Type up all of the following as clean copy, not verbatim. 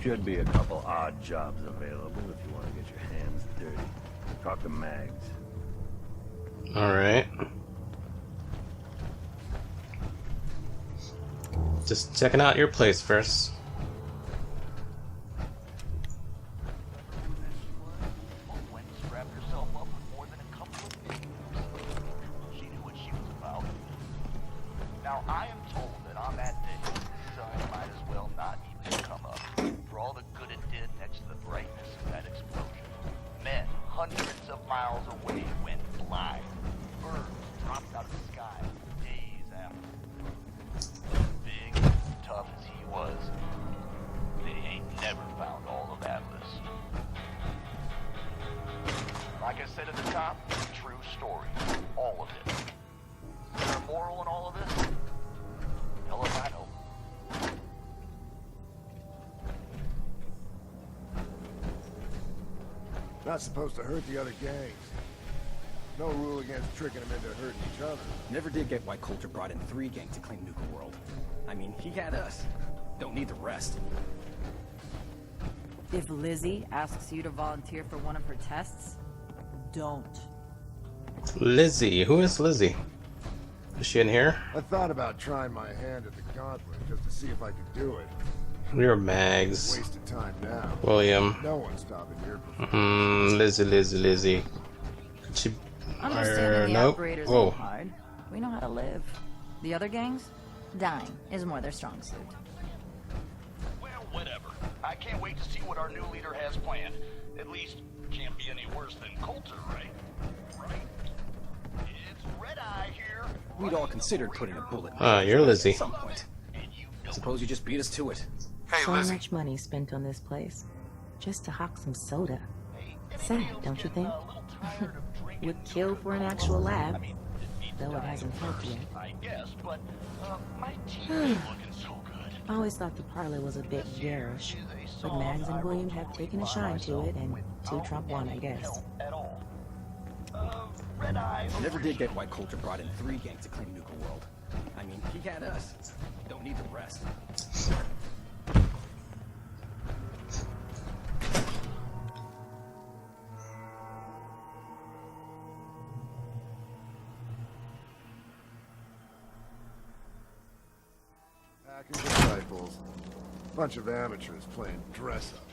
Should be a couple odd jobs available if you want to get your hands dirty. Talk to Mags. Alright. Just checking out your place first. Now, I am told that on that day, the sun might as well not even come up. For all the good it did next to the brightness of that explosion. Men hundreds of miles away went blind. Birds dropped out of the sky days after. Big, tough as he was, they ain't never found all of Atlas. Like I said at the top, true story. All of it. Is there a moral in all of this? Hell if I know. Not supposed to hurt the other gangs. No rule against tricking them into hurting each other. Never did get why Coulter brought in 3 gangs to claim Nuka World. I mean, he had us. Don't need the rest. If Lizzie asks you to volunteer for one of her tests, don't. Lizzie. Who is Lizzie? Is she in here? I thought about trying my hand at the gauntlet just to see if I could do it. We're Mags. Waste of time now. William. No one's stopping here. Lizzie. Could she... Understanding the nope. operators Whoa. ain't hard. We know how to live. The other gangs? Dying is more their strong suit. Well, whatever. I can't wait to see what our new leader has planned. At least, can't be any worse than Coulter, right? Right? It's Red Eye here. We'd all considered putting a bullet in You're Lizzie. at some point. Suppose you just beat us to it. So much money spent on this place, just to hawk some soda. Sad, don't you think? Would kill for an actual lab, though it hasn't helped yet. I guess, but my team is looking so good. I always thought the parlor was a bit garish, but Mags and William have taken a shine to it, and 2 Trump 1, I guess. At all. Red Eye. Never did get why Coulter brought in 3 gangs to claim Nuka World. I mean, he had us. Don't need the rest. Package of rifles. Bunch of amateurs playing dress up.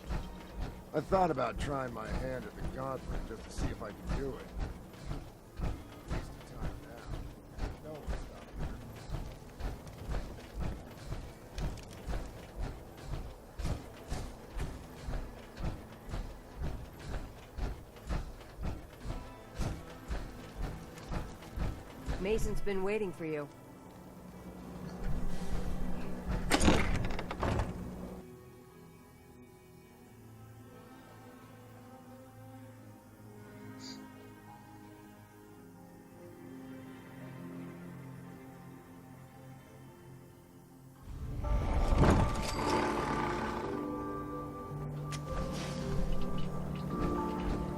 I thought about trying my hand at the gauntlet just to see if I could do it. Waste of time now. No one's stopping here. Mason's been waiting for you.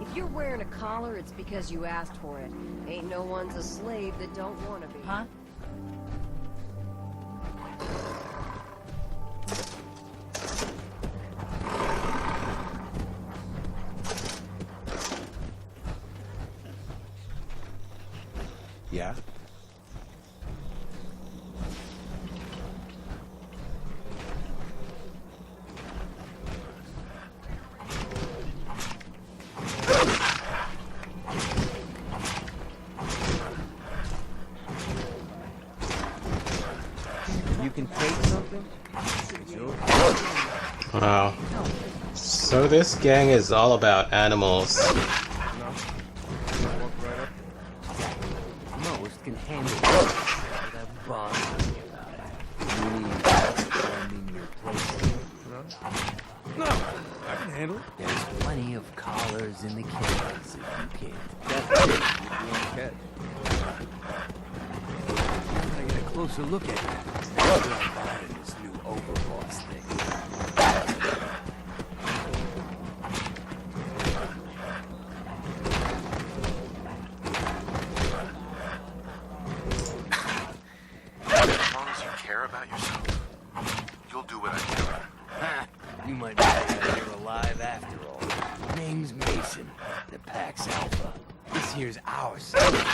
If you're wearing a collar, it's because you asked for it. Ain't no one's a slave that don't want to be. Huh? Yeah? You can take something? It's yours. Wow. So this gang is all about animals. Most can handle that bond. You need your place. No, I can handle it. There's plenty of collars in the cages if you can. That's it. You won't catch. I'm gonna get a closer look at that. I'm buying this new overboss thing. As long as you care about yourself, you'll do what I do. Ha! You might be right. here's our side.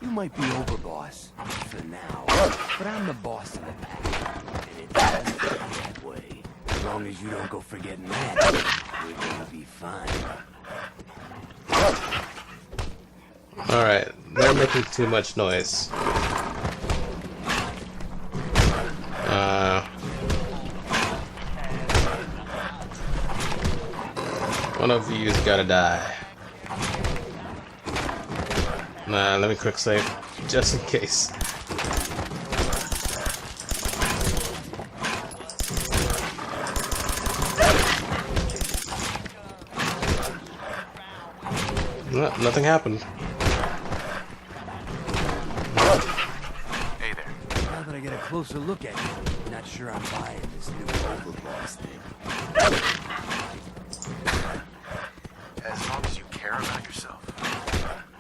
You might be overboss for now, but I'm the boss of the pack, and it's always been that way. As long as you don't go forgetting that, we're gonna be fine. Alright, they're making too much noise. One of you's gotta die. Nah, let me quick save, just in case. No, nothing happened. Hey there. Now that I get a closer look at you, not sure I'm buying this new overboss thing. As long as you care about yourself,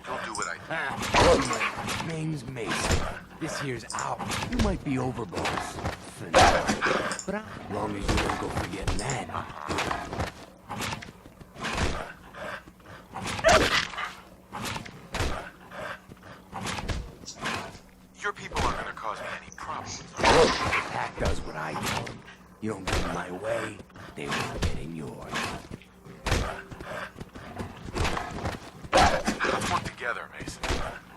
you'll do what I My name's Mason. This here's ours. You might be overboss for now, but as long as you don't go forgetting that. Your people aren't gonna cause me any problems. The pack does what I tell them. You don't get in my way, they won't get in yours. Let's work together, Mason.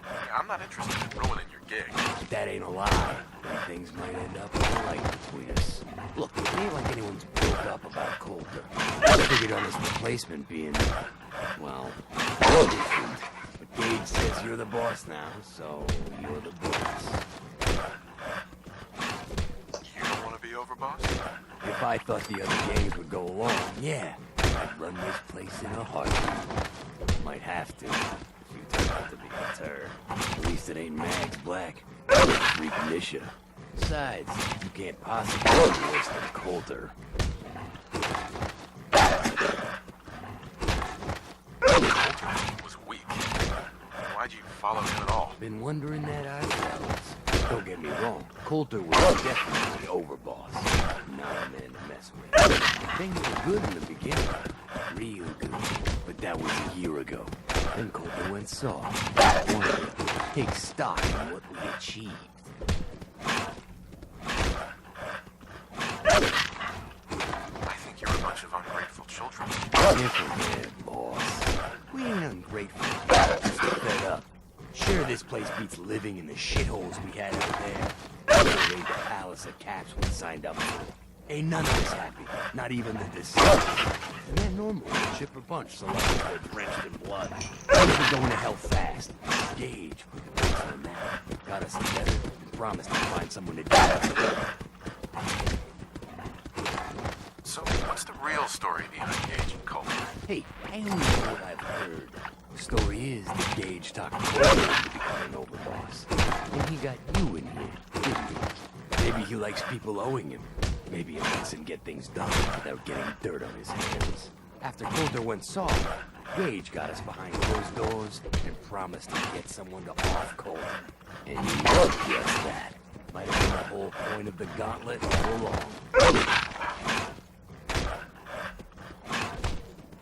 Yeah, I'm not interested in ruining your gig. That ain't a lie. Then things might end up all right between us. Look, it ain't like anyone's broke up about Coulter. I figured on this replacement being, well, different. But Gage says you're the boss now, so you're the boss. You don't want to be overboss? If I thought the other gangs would go along, yeah, I'd run this place in a heartbeat. Might have to, if you turn out to be a turd. At least it ain't Mags Black, or Freak Nisha. Besides, you can't possibly be worse than Coulter. Coulter was weak. Why'd you follow him at all? Been wondering that ourselves. Don't get me wrong, Coulter was definitely overboss. Not a man to mess with. Things were good in the beginning. Real good. But that was a year ago. Then Coulter went soft. Wanted to take stock in what we achieved. I think you're a bunch of ungrateful children. Different there, boss. We ain't ungrateful. Just fed up. Sure, this place beats living in the shitholes we had out there. We ain't the palace of caps we signed up for. Ain't none of us happy. Not even the deceased. And they're normally a chipper bunch so long as they're drenched in blood. Things are going to hell fast. Gage put the brakes on that. Got us together and promised to find someone to do it. So, what's the real story behind Gage and Coulter? Hey, I only know what I've heard. The story is that Gage talked Coulter into becoming overboss. And he got you in here, didn't he? Maybe he likes people owing him. Maybe it lets him get things done without getting dirt on his hands. After Coulter went soft, Gage got us behind closed doors and promised to get someone to off Coulter. And you know just that. Might have been the whole point of the gauntlet all along.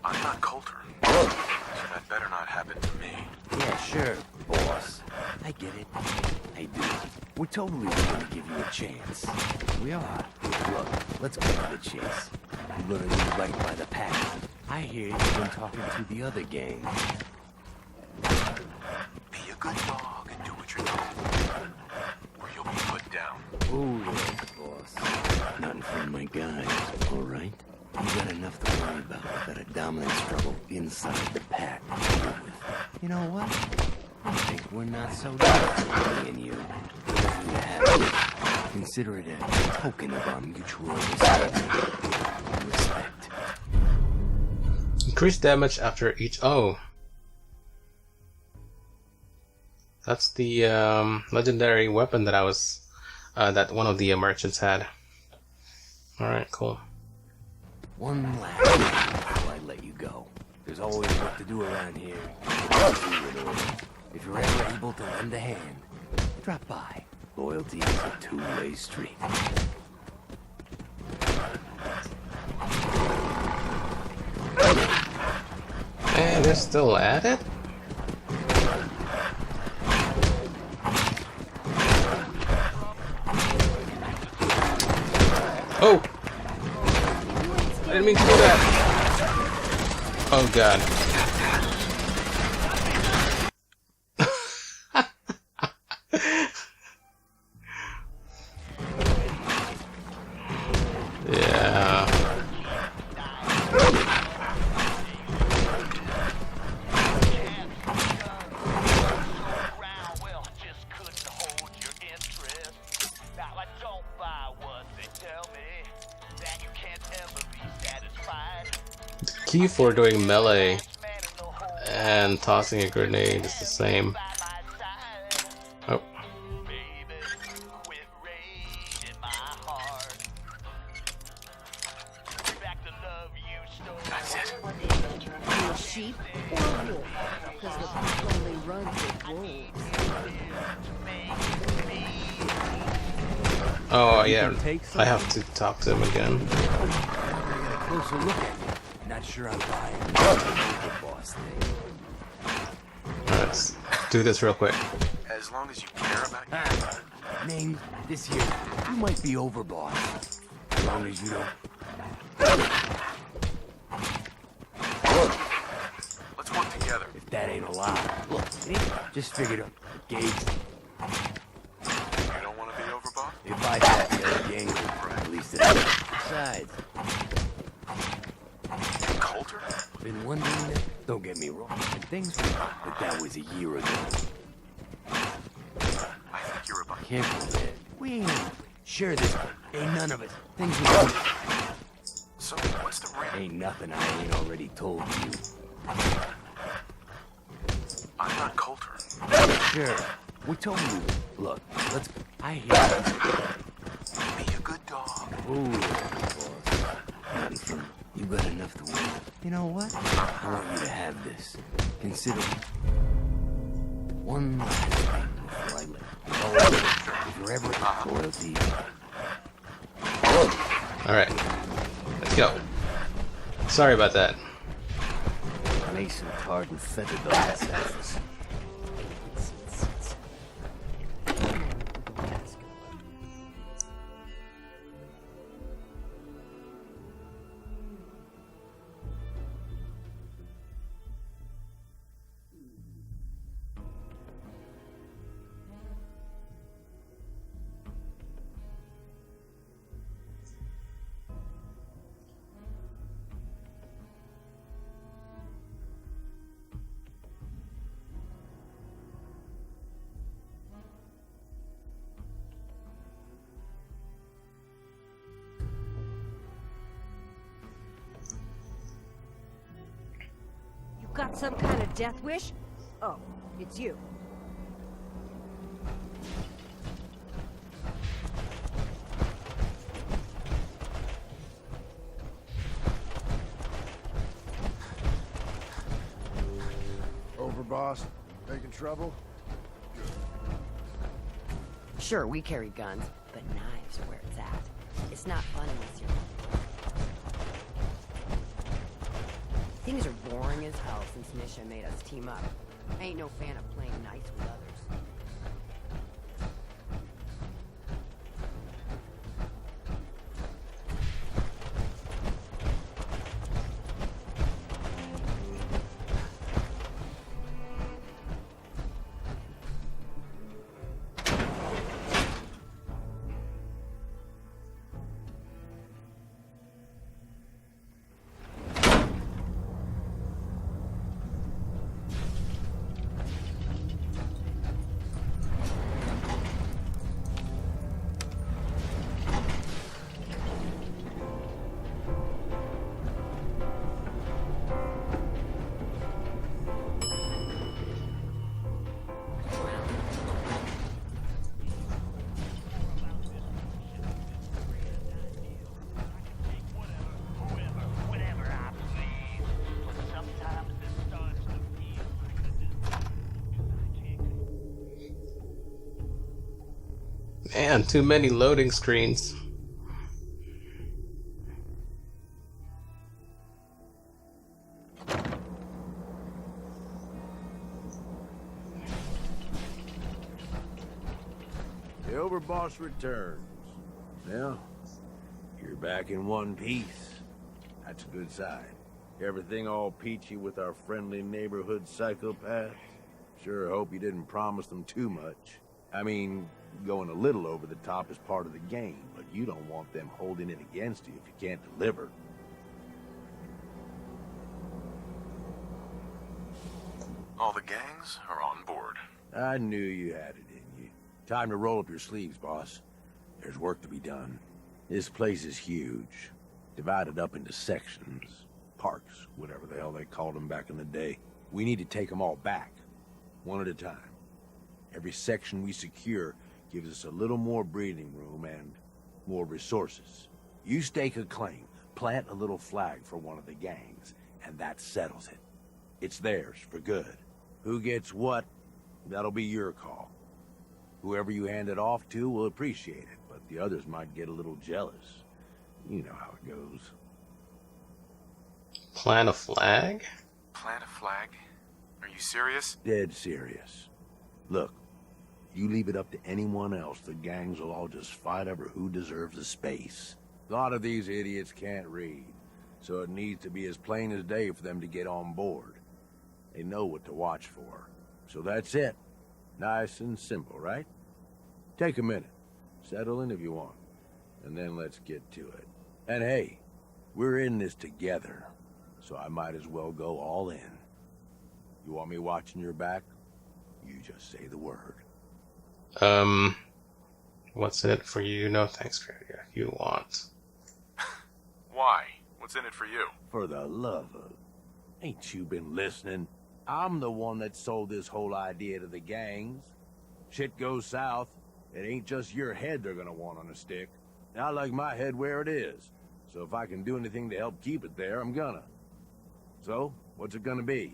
I'm not Coulter. So that better not happen to me. Yeah, sure, boss. I get it. I do. We're totally willing to give you a chance. We are. Look, let's cut to the chase. You're gonna do right by the pack. I hear you've been talking to the other gang. Be a good dog and do what you're told, or you'll be put down. Ooh, boss. Nothing from my guys, all right? You got enough to worry about without a dominant struggle inside the pack to deal with. You know what? I think we're not so different, me and you. If we have it, consider it a token of our mutual understanding and respect. Increase damage after each. Oh, that's the legendary weapon that I was that one of the merchants had. All right, cool. One last thing before I let you go. There's always work to do around here. If you're ever able to lend a hand, drop by. Loyalty is a two-way street. And they're still at it? Oh! I didn't mean to do that. Oh god. Yeah. Well, just couldn't hold your interest. Now I don't buy what they tell me, that you can't ever be satisfied. The key for doing melee and tossing a grenade is the same. Oh. Baby, quit raiding my heart. Back to love you stole. That's it. You a sheep or a wolf? Because the pack only runs with wolves. Oh yeah, I have to talk to him again. Closer look at you. Not sure I'm buying the boss thing. Alright, let's do this real quick. As long as you care about you. Name this here. You might be over, boss. As long as you don't. Let's work together. If that ain't allowed. Look, just figured out. Gauge. You don't want to be over, boss? If I had that gang, at least it is. Besides, Coulter? been wondering that. Don't get me wrong. And things were, but that was a year ago. I think you're about. Careful, man. We ain't sure this ain't none of it. Things were. So, what's the real? Ain't nothing I ain't already told you. I'm not Coulter. Sure. We told you. Look, let's. I hear you. Be a good dog. Ooh, boss. Nothing from you got enough to win. You know what? I want you to have this. Consider one last thing before I let you go. If you're ever loyalty. Alright, let's go. Sorry about that. Mason tarred and feathered the last assets. Got some kind of death wish? Oh, it's you. Over, boss. Making trouble? Sure, we carry guns, but knives are where it's at. It's not fun unless you're... Things are boring as hell since Misha made us team up. I ain't no fan of playing nice with others. Man, too many loading screens. The overboss returns. Yeah? You're back in one piece. That's a good sign. Everything all peachy with our friendly neighborhood psychopaths? Sure hope you didn't promise them too much. I mean, going a little over the top is part of the game, but you don't want them holding it against you if you can't deliver. All the gangs are on board. I knew you had it in you. Time to roll up your sleeves, boss. There's work to be done. This place is huge. Divided up into sections. Parks, whatever the hell they called them back in the day. We need to take them all back. One at a time. Every section we secure gives us a little more breathing room and more resources. You stake a claim, plant a little flag for one of the gangs, and that settles it. It's theirs for good. Who gets what, that'll be your call. Whoever you hand it off to will appreciate it, but the others might get a little jealous. You know how it goes. Plant a flag? Plant a flag? Are you serious? Dead serious. Look, you leave it up to anyone else, the gangs will all just fight over who deserves the space. A lot of these idiots can't read, so it needs to be as plain as day for them to get on board. They know what to watch for. So that's it. Nice and simple, right? Take a minute. Settle in if you want. And then let's get to it. And hey, we're in this together, so I might as well go all in. You want me watching your back? You just say the word. What's in it for you? No thanks, Greg. You want. Why? What's in it for you? For the love of... Ain't you been listening? I'm the one that sold this whole idea to the gangs. Shit goes south, it ain't just your head they're gonna want on a stick. I like my head where it is, so if I can do anything to help keep it there, I'm gonna. So, what's it gonna be?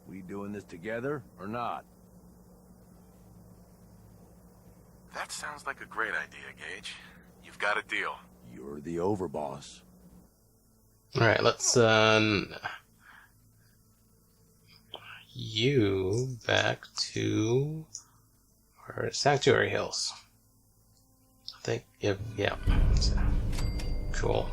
We doing this together, or not? That sounds like a great idea, Gage. You've got a deal. You're the overboss. Alright, let's, you back to our Sanctuary Hills. I think, yeah. So, cool.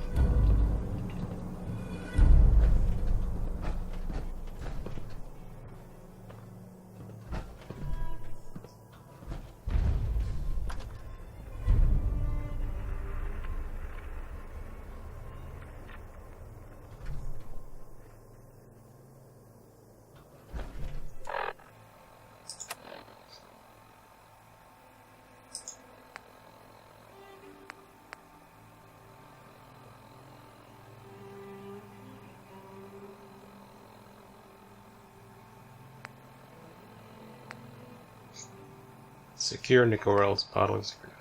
Secure Nuka World's bottling secret.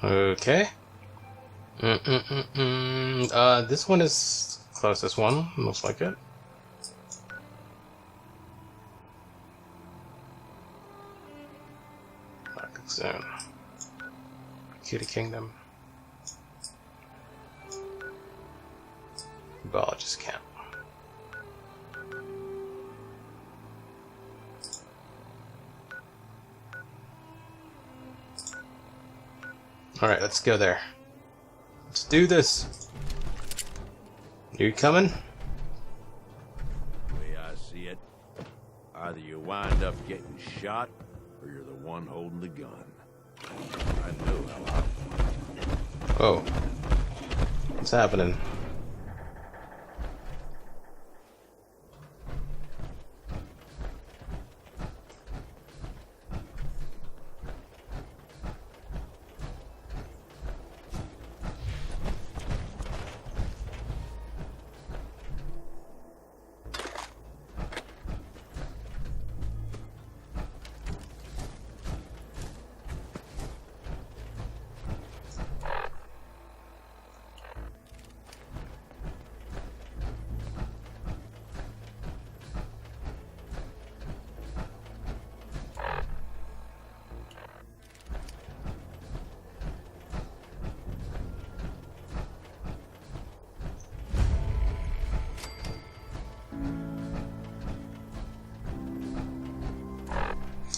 Okay. This one is closest one, looks like it. Market Zone. Cutie Kingdom. Biologist Camp. Alright, let's go there. Let's do this. You coming? The way I see it, either you wind up getting shot, or you're the one holding the gun. I know how I... Oh. What's happening?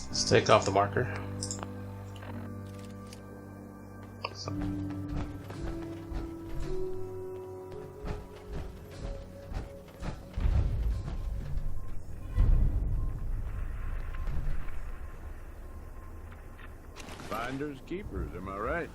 Let's take off the marker. So. Finders keepers, am I right?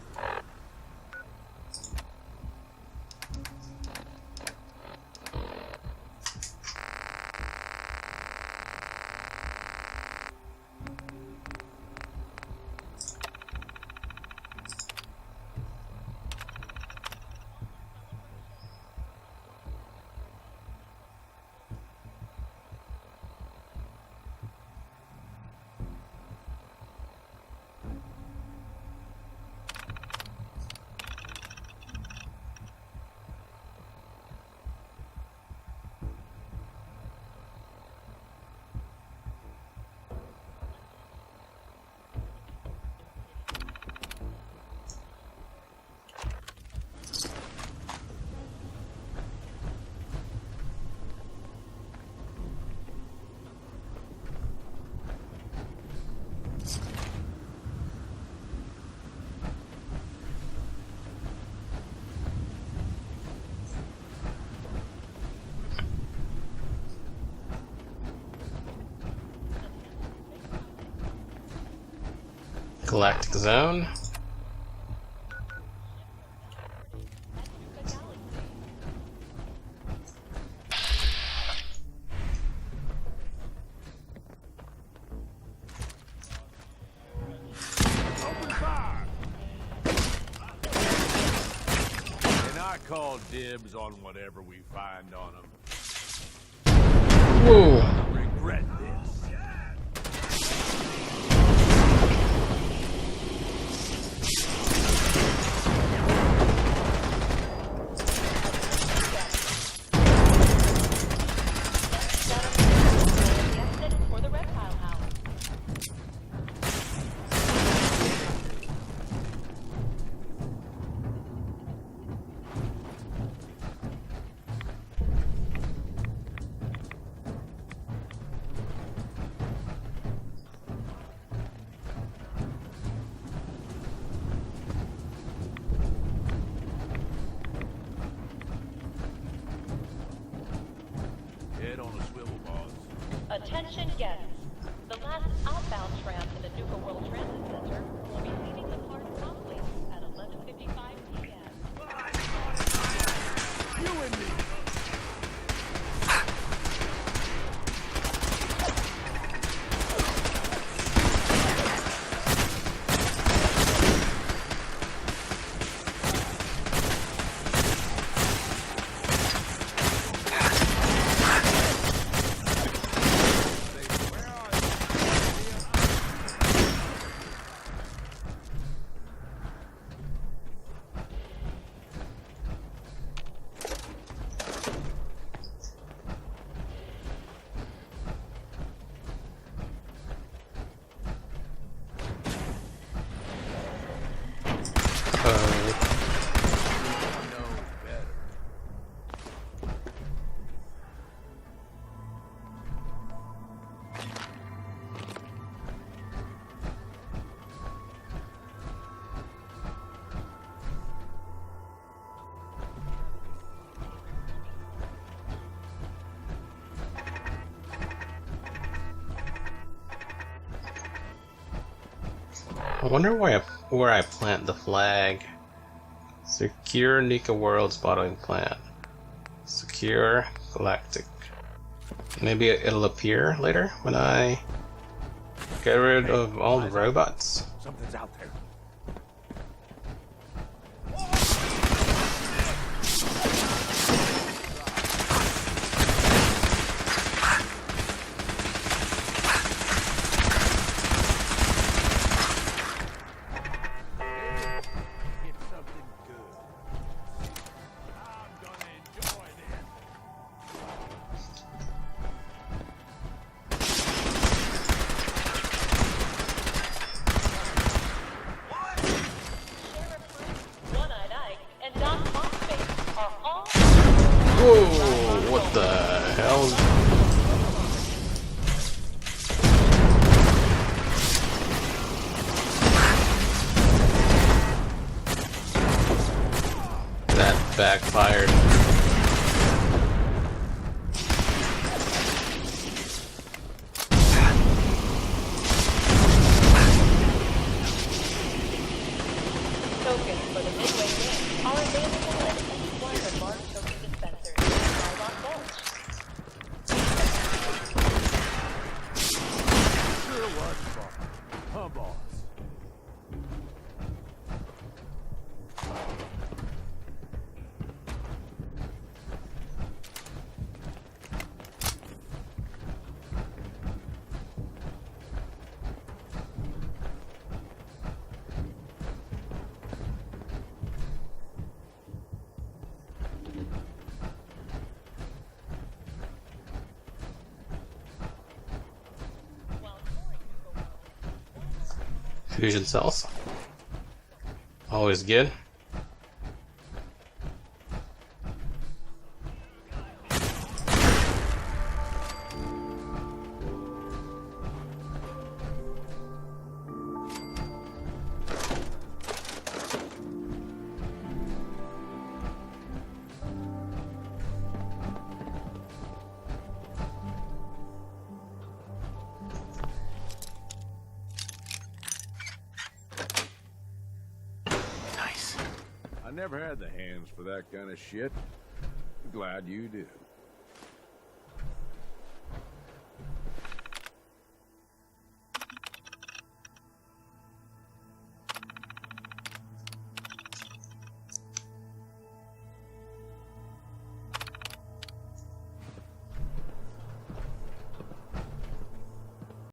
Galactic Zone. Open fire! And I call dibs on whatever we find on them. Whoa! Regret this. For the reptile house. Head on a swivel, boss. Attention guests. The last outbound tram to the Nuka World Transit Center will be leaving the park promptly at 11:55 p.m. You and me. I wonder where I plant the flag. Secure Nuka World's bottling plant. Secure Galactic. Maybe it'll appear later when I get rid of all the robots. Something's out there. Get something good. I'm gonna enjoy this. backfired. Tokens for the Midway game are available at any one of our token dispensers in Skywalk Vault. Sure was fun. Huh, boss? Fusion cells. Always good. I never had the hands for that kind of shit. Glad you do.